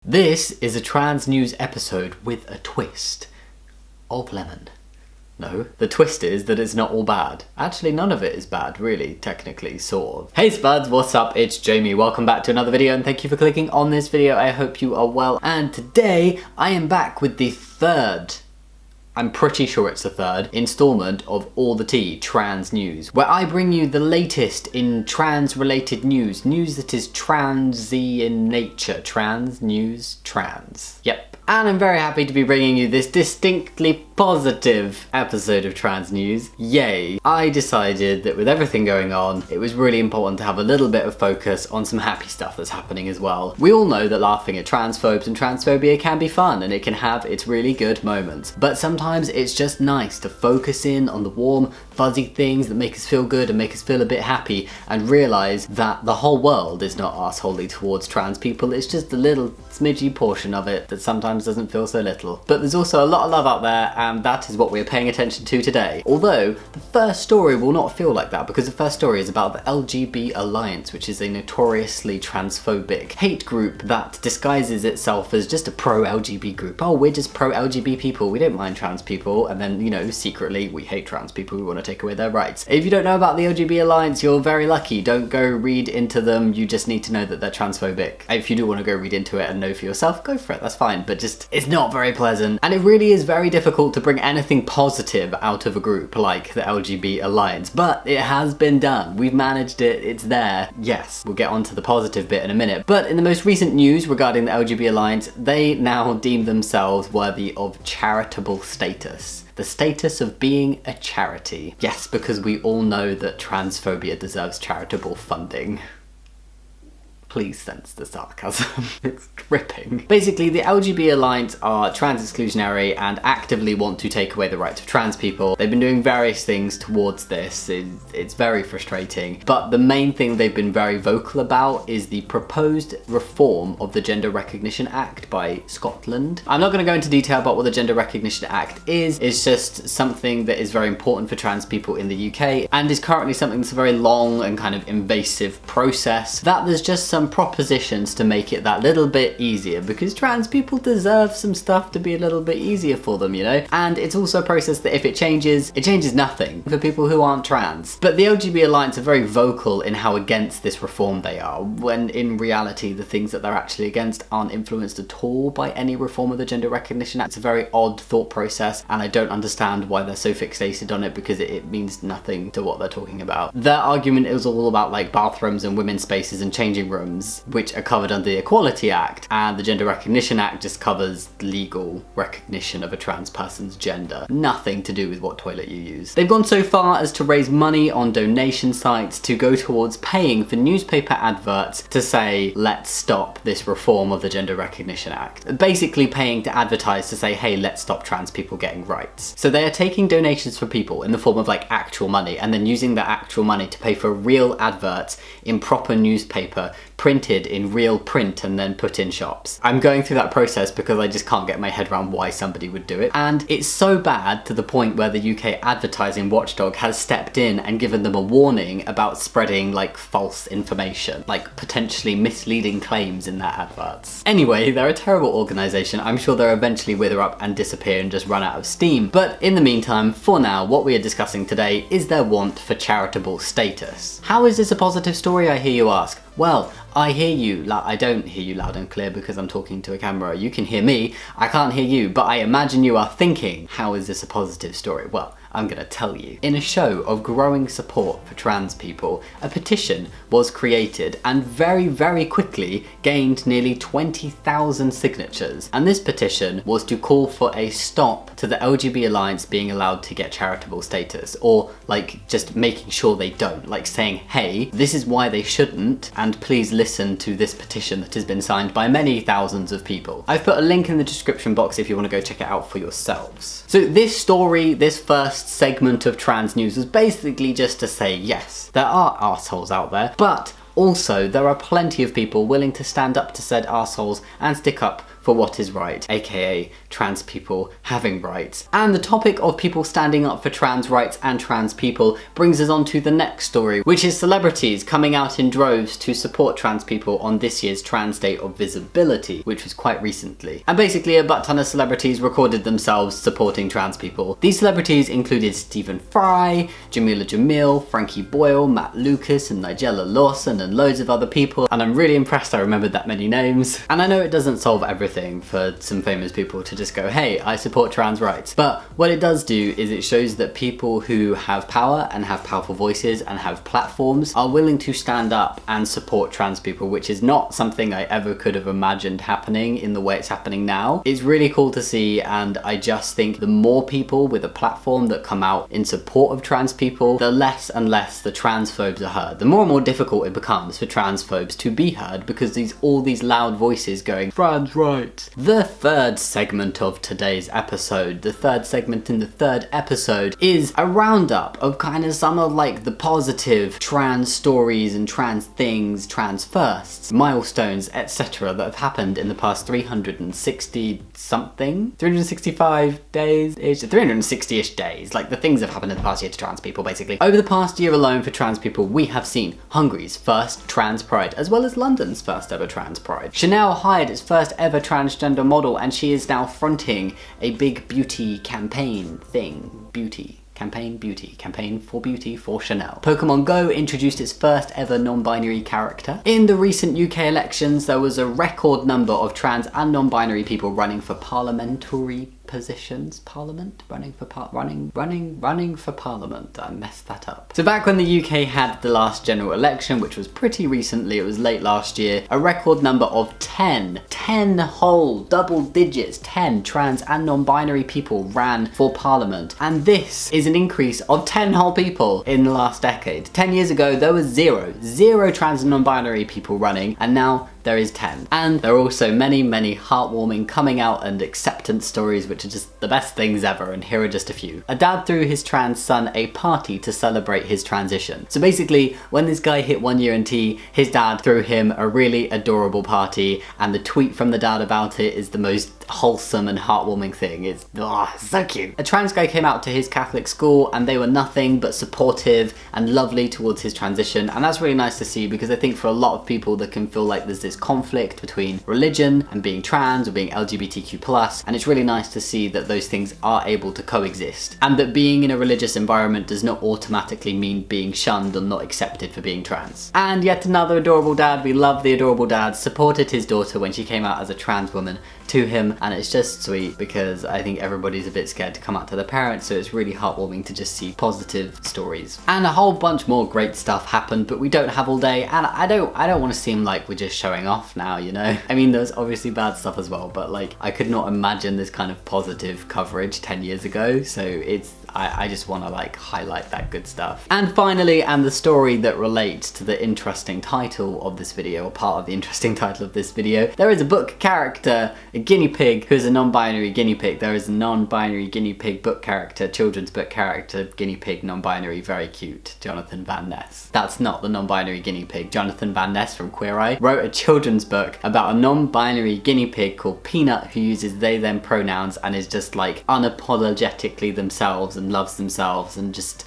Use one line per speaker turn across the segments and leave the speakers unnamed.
This is a trans news episode with a twist of lemon. No, the twist is that it's not all bad. Actually, none of it is bad, really, technically, sort of. Hey Spuds, what's up? It's Jamie. Welcome back to another video and thank you for clicking on this video. I hope you are well. And today, I am back with the third, I'm pretty sure it's the third, installment of All the Tea Trans News, where I bring you the latest in trans-related news. News that is transy in nature. Trans news, trans. Yep. And I'm very happy to be bringing you this distinctly positive episode of Trans News. Yay! I decided that with everything going on, it was really important to have a little bit of focus on some happy stuff that's happening as well. We all know that laughing at transphobes and transphobia can be fun and it can have its really good moments. But sometimes it's just nice to focus in on the warm, fuzzy things that make us feel good and make us feel a bit happy and realise that the whole world is not arseholey towards trans people. It's just a little smidgy portion of it that sometimes doesn't feel so little. But there's also a lot of love out there and that is what we're paying attention to today. Although the first story will not feel like that because the first story is about the LGB Alliance, which is a notoriously transphobic hate group that disguises itself as just a pro-LGB group. Oh, we're just pro-LGB people, we don't mind trans people, and then, you know, secretly we hate trans people, we want to take away their rights. If you don't know about the LGB Alliance, you're very lucky. Don't go read into them, you just need to know that they're transphobic. If you do want to go read into it and know for yourself, go for it, that's fine, but just, it's not very pleasant. And it really is very difficult to bring anything positive out of a group like the LGB Alliance, but it has been done. We've managed it, it's there. Yes, we'll get onto the positive bit in a minute. But in the most recent news regarding the LGB Alliance, they now deem themselves worthy of charitable status. The status of being a charity. Yes, because we all know that transphobia deserves charitable funding. Please sense the sarcasm. It's dripping. Basically, the LGB Alliance are trans exclusionary and actively want to take away the rights of trans people. They've been doing various things towards this. It's very frustrating. But the main thing they've been very vocal about is the proposed reform of the Gender Recognition Act by Scotland. I'm not going to go into detail about what the Gender Recognition Act is. It's just something that is very important for trans people in the UK and is currently something that's a very long and kind of invasive process that there's just some propositions to make it that little bit easier, because trans people deserve some stuff to be a little bit easier for them, you know? And it's also a process that if it changes nothing for people who aren't trans. But the LGB Alliance are very vocal in how against this reform they are, when in reality the things that they're actually against aren't influenced at all by any reform of the Gender Recognition Act. It's a very odd thought process and I don't understand why they're so fixated on it, because it means nothing to what they're talking about. Their argument is all about like bathrooms and women's spaces and changing rooms, which are covered under the Equality Act, and the Gender Recognition Act just covers legal recognition of a trans person's gender. Nothing to do with what toilet you use. They've gone so far as to raise money on donation sites to go towards paying for newspaper adverts to say, let's stop this reform of the Gender Recognition Act. Basically paying to advertise to say, hey, let's stop trans people getting rights. So they are taking donations from people in the form of like actual money and then using that actual money to pay for real adverts in proper newspaper, printed in real print and then put in shops. I'm going through that process because I just can't get my head around why somebody would do it. And it's so bad to the point where the UK advertising watchdog has stepped in and given them a warning about spreading like false information, like potentially misleading claims in their adverts. Anyway, they're a terrible organisation. I'm sure they'll eventually wither up and disappear and just run out of steam. But in the meantime, for now, what we are discussing today is their want for charitable status. How is this a positive story, I hear you ask? Well, I hear you. I don't hear you loud and clear because I'm talking to a camera. You can hear me, I can't hear you, but I imagine you are thinking, how is this a positive story? Well, I'm gonna tell you. In a show of growing support for trans people, a petition was created and very, very quickly gained nearly 20,000 signatures. And this petition was to call for a stop to the LGB Alliance being allowed to get charitable status, or like just making sure they don't, like saying, hey, this is why they shouldn't, and please listen to this petition that has been signed by many thousands of people. I've put a link in the description box if you want to go check it out for yourselves. So this story, this first segment of trans news was basically just to say, yes, there are arseholes out there, but Also, there are plenty of people willing to stand up to said arseholes and stick up for what is right, aka trans people having rights. And the topic of people standing up for trans rights and trans people brings us on to the next story, which is celebrities coming out in droves to support trans people on this year's Trans Day of Visibility, which was quite recently. And basically a butt ton of celebrities recorded themselves supporting trans people. These celebrities included Stephen Fry, Jamila Jamil, Frankie Boyle, Matt Lucas and Nigella Lawson and loads of other people, and I'm really impressed I remembered that many names. And I know it doesn't solve everything for some famous people to just go, hey, I support trans rights. But what it does do is it shows that people who have power and have powerful voices and have platforms are willing to stand up and support trans people, which is not something I ever could have imagined happening in the way it's happening now. It's really cool to see, and I just think the more people with a platform that come out in support of trans people, the less and less the transphobes are heard. The more and more difficult it becomes for transphobes to be heard because all these loud voices going, trans rights. The third segment of today's episode, the third segment in the third episode, is a roundup of kind of some of like the positive trans stories and trans things, trans firsts, milestones, etc. that have happened in the past 360 something? 365 days? 360-ish days. Like the things that have happened in the past year to trans people, basically. Over the past year alone for trans people, we have seen Hungary's first trans pride, as well as London's first ever trans pride. Chanel hired its first ever transgender model, and she is now fronting a big beauty campaign thing. Campaign for beauty for Chanel. Pokemon Go introduced its first ever non-binary character. In the recent UK elections, there was a record number of trans and non-binary people running for parliamentary positions. Running for parliament. I messed that up. So back when the UK had the last general election, which was pretty recently, it was late last year, a record number of 10 whole double digits, 10 trans and non-binary people ran for parliament. And this is an increase of 10 whole people in the last decade. 10 years ago, there was zero trans and non-binary people running, and now there is 10. And there are also many heartwarming coming out and acceptance stories, which are just the best things ever, and here are just a few. A dad threw his trans son a party to celebrate his transition. So basically, when this guy hit 1 year in T, his dad threw him a really adorable party, and the tweet from the dad about it is the most wholesome and heartwarming thing. It's so cute. A trans guy came out to his Catholic school, and they were nothing but supportive and lovely towards his transition, and that's really nice to see, because I think for a lot of people that can feel like there's this conflict between religion and being trans or being LGBTQ+, and it's really nice to see that those things are able to coexist, and that being in a religious environment does not automatically mean being shunned or not accepted for being trans. And yet another adorable dad, we love the adorable dad, supported his daughter when she came out as a trans woman to him, and it's just sweet because I think everybody's a bit scared to come out to their parents, so it's really heartwarming to just see positive stories. And a whole bunch more great stuff happened, but we don't have all day, and I don't want to seem like we're just showing off now, you know? I mean, there's obviously bad stuff as well, but like, I could not imagine this kind of positive coverage 10 years ago, so I just want to like highlight that good stuff. And finally, and the story that relates to the interesting title of this video, or part of the interesting title of this video, there is a book character, a guinea pig, who is a non-binary guinea pig. There is a non-binary guinea pig book character, children's book character, guinea pig, non-binary, very cute, Jonathan Van Ness. That's not the non-binary guinea pig. Jonathan Van Ness from Queer Eye wrote a children's book about a non-binary guinea pig called Peanut, who uses they them pronouns and is just like unapologetically themselves and loves themselves and just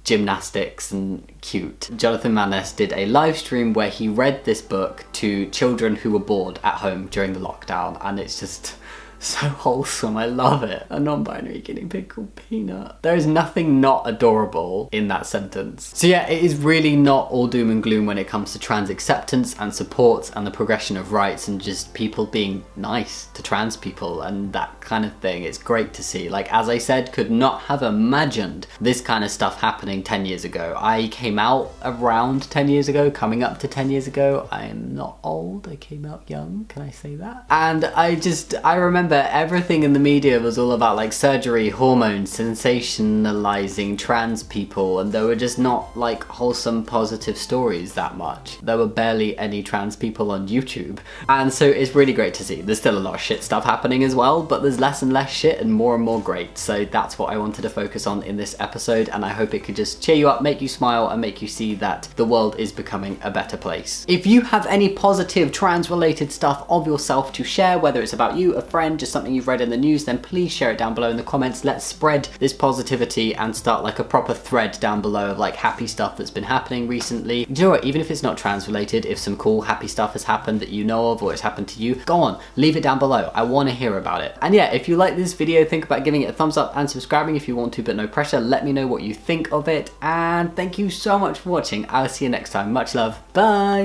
gymnastics and cute. Jonathan Van Ness did a live stream where he read this book to children who were bored at home during the lockdown, and it's just so wholesome. I love it. A non-binary guinea pig called Peanut. There is nothing not adorable in that sentence. So yeah, it is really not all doom and gloom when it comes to trans acceptance and support and the progression of rights and just people being nice to trans people and that kind of thing. It's great to see. Like, as I said, could not have imagined this kind of stuff happening 10 years ago. I came out around 10 years ago, coming up to 10 years ago. I am not old. I came out young. Can I say that? And I remember remember, everything in the media was all about like surgery, hormones, sensationalizing trans people, and there were just not like wholesome, positive stories that much. There were barely any trans people on YouTube. And so it's really great to see. There's still a lot of shit stuff happening as well, but there's less and less shit and more great. So that's what I wanted to focus on in this episode, and I hope it could just cheer you up, make you smile, and make you see that the world is becoming a better place. If you have any positive trans related stuff of yourself to share, whether it's about you, a friend, just something you've read in the news, then please share it down below in the comments. Let's spread this positivity and start like a proper thread down below of like happy stuff that's been happening recently. Do you know what, even if it's not trans related, if some cool happy stuff has happened that you know of or it's happened to you, go on, leave it down below. I want to hear about it. And yeah, if you like this video, think about giving it a thumbs up and subscribing if you want to, but no pressure. Let me know what you think of it, and thank you so much for watching. I'll see you next time. Much love. Bye.